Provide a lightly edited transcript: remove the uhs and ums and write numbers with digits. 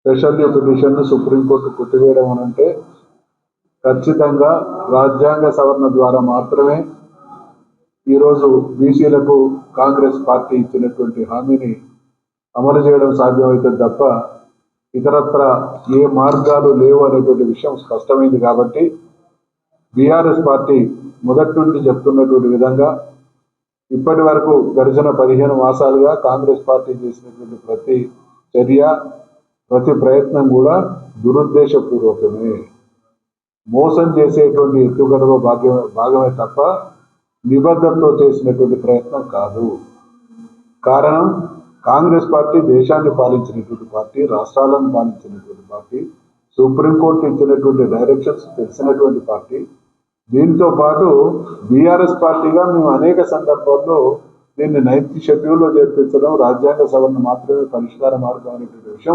Special petition supreme court కొట్టివేయడం అనంటే ఖచ్చితంగా రాజ్యాంగ సవరణ ద్వారా మాత్రమే ఈరోజు బీసీలకు కాంగ్రెస్ పార్టీ ఇచ్చినటువంటి హామీని అమలు చేయడం సాధ్యమవుతుంది తప్ప ఇతరత్ర ఏ మార్గాలు లేవు అనేటువంటి విషయం స్పష్టమైంది. కాబట్టి బీఆర్ఎస్ పార్టీ మొదటి నుండి చెప్తున్నటువంటి విధంగా ఇప్పటి వరకు గడిచిన 15 మాసాలుగా కాంగ్రెస్ పార్టీ చేసినటువంటి ప్రతి చర్య, ప్రతి ప్రయత్నం కూడా దురుద్దేశపూర్వకమే, మోసం చేసేటువంటి ఎత్తుగడలో భాగమే తప్ప నిబద్ధతతో చేసినటువంటి ప్రయత్నం కాదు. కారణం, కాంగ్రెస్ పార్టీ దేశాన్ని పాలించినటువంటి పార్టీ, రాష్ట్రాలను పాలించినటువంటి పార్టీ, సుప్రీంకోర్టు ఇచ్చినటువంటి డైరెక్షన్స్ తెలిసినటువంటి పార్టీ. దీంతో పాటు బీఆర్ఎస్ పార్టీగా మేము అనేక సందర్భాల్లో దీన్ని 9th షెడ్యూల్లో చేర్పించడం, రాజ్యాంగ సవరణ మాత్రమే పరిష్కార మార్గం అనేటువంటి విషయం